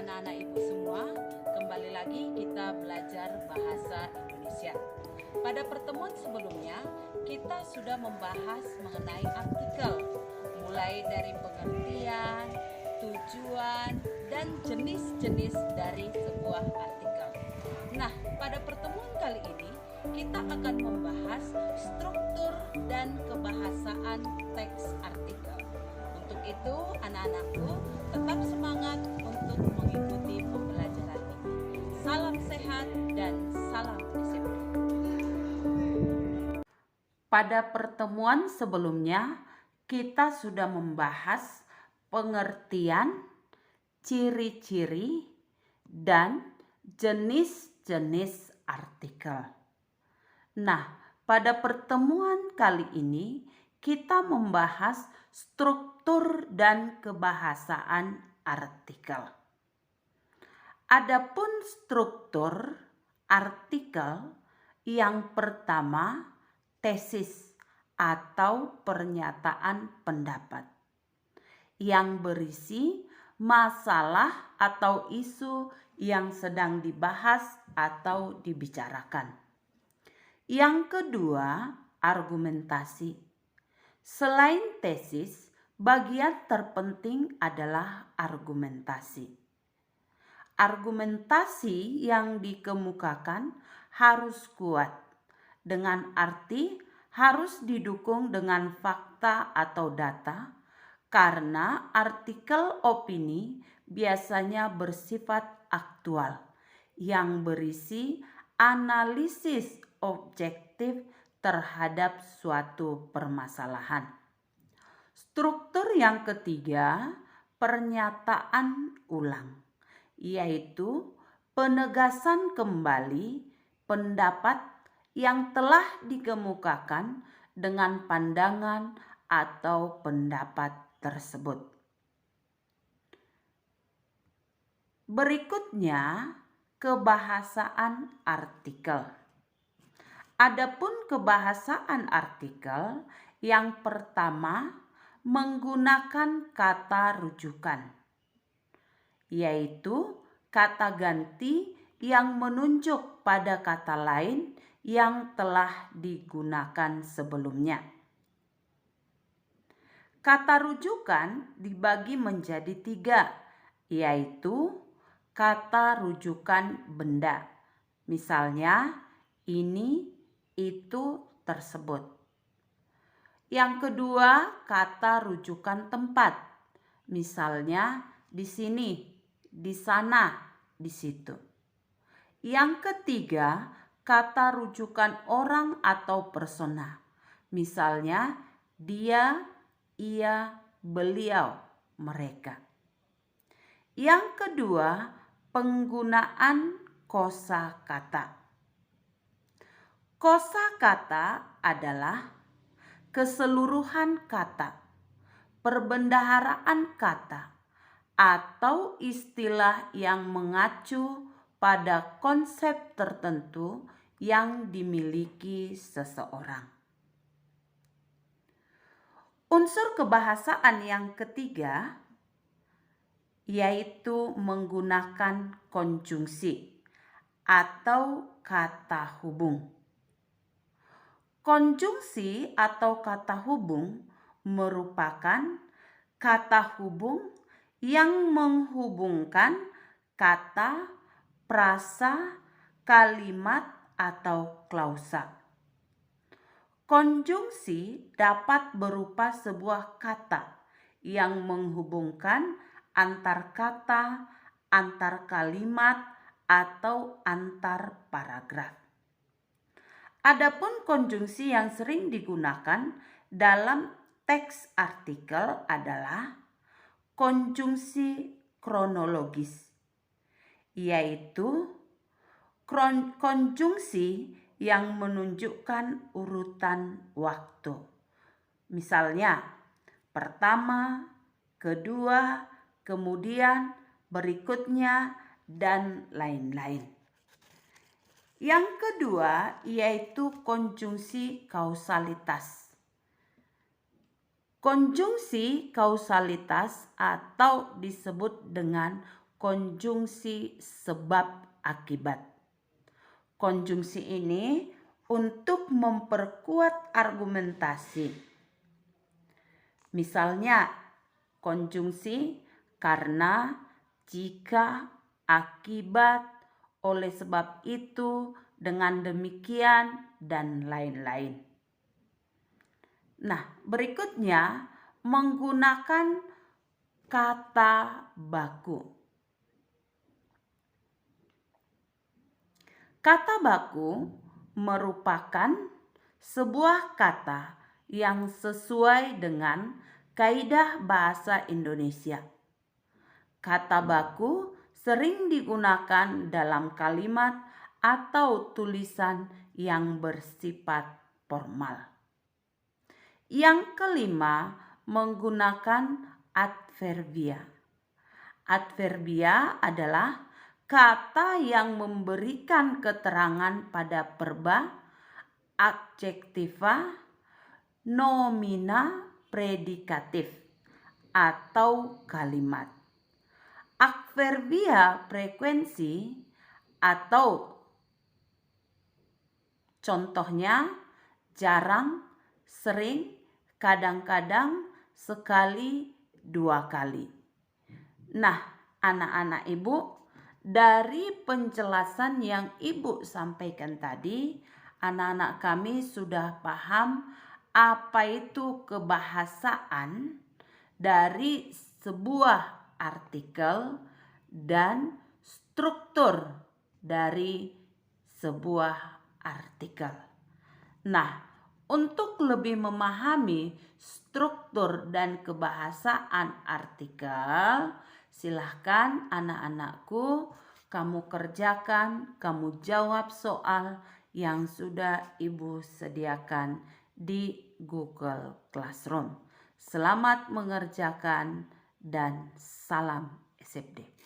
anak-anak ibu semua, kembali lagi kita belajar bahasa Indonesia. Pada pertemuan sebelumnya, kita sudah membahas mengenai artikel, mulai dari pengertian, tujuan, dan jenis-jenis dari sebuah artikel. Nah, pada pertemuan kali ini, kita akan membahas struktur dan kebahasaan teks artikel. Untuk itu, anak-anakku tetap semangat untuk mengikuti pembelajaran ini. Salam sehat dan salam disiplin. Pada pertemuan sebelumnya, kita sudah membahas pengertian, ciri-ciri, dan jenis-jenis artikel. Nah, pada pertemuan kali ini kita membahas struktur dan kebahasaan artikel. Adapun struktur artikel, yang pertama tesis atau pernyataan pendapat yang berisi masalah atau isu yang sedang dibahas atau dibicarakan. Yang kedua, argumentasi. Selain tesis, bagian terpenting adalah argumentasi. Argumentasi yang dikemukakan harus kuat, dengan arti harus didukung dengan fakta atau data, karena artikel opini biasanya bersifat aktual, yang berisi analisis objektif terhadap suatu permasalahan. Struktur yang ketiga, pernyataan ulang, yaitu penegasan kembali pendapat yang telah dikemukakan dengan pandangan atau pendapat tersebut. Berikutnya, kebahasaan artikel. Adapun kebahasaan artikel, yang pertama menggunakan kata rujukan, yaitu kata ganti yang menunjuk pada kata lain yang telah digunakan sebelumnya. Kata rujukan dibagi menjadi 3, yaitu kata rujukan benda. Misalnya, ini, itu, tersebut. Yang kedua, kata rujukan tempat. Misalnya, di sini, di sana, di situ. Yang ketiga, kata rujukan orang atau persona. Misalnya, dia, ia, beliau, mereka. Yang kedua, penggunaan kosakata. Kosakata adalah keseluruhan kata, perbendaharaan kata, atau istilah yang mengacu pada konsep tertentu yang dimiliki seseorang. Unsur kebahasaan yang ketiga yaitu menggunakan konjungsi atau kata hubung. Konjungsi atau kata hubung merupakan kata hubung yang menghubungkan kata, frasa, kalimat, atau klausa. Konjungsi dapat berupa sebuah kata yang menghubungkan antar kata, antar kalimat, atau antar paragraf. Adapun konjungsi yang sering digunakan dalam teks artikel adalah konjungsi kronologis, yaitu konjungsi yang menunjukkan urutan waktu. Misalnya, pertama, kedua, kemudian, berikutnya, dan lain-lain. Yang kedua yaitu konjungsi kausalitas. Konjungsi kausalitas atau disebut dengan konjungsi sebab akibat. Konjungsi ini untuk memperkuat argumentasi. Misalnya, konjungsi karena, jika, akibat, oleh sebab itu, dengan demikian, dan lain-lain. Nah, berikutnya menggunakan kata baku. Kata baku merupakan sebuah kata yang sesuai dengan kaidah bahasa Indonesia. Kata baku sering digunakan dalam kalimat atau tulisan yang bersifat formal. Yang kelima, menggunakan adverbia. Adverbia adalah kata yang memberikan keterangan pada verba, adjektiva, nomina, predikatif, atau kalimat. Adverbia frekuensi atau contohnya jarang, sering, kadang-kadang, sekali, 2 kali. Nah, anak-anak ibu, dari penjelasan yang ibu sampaikan tadi, anak-anak kami sudah paham apa itu kebahasaan dari sebuah artikel dan struktur dari sebuah artikel. Nah, untuk lebih memahami struktur dan kebahasaan artikel, silahkan anak-anakku kamu kerjakan, kamu jawab soal yang sudah ibu sediakan di Google Classroom. Selamat mengerjakan dan salam SFD.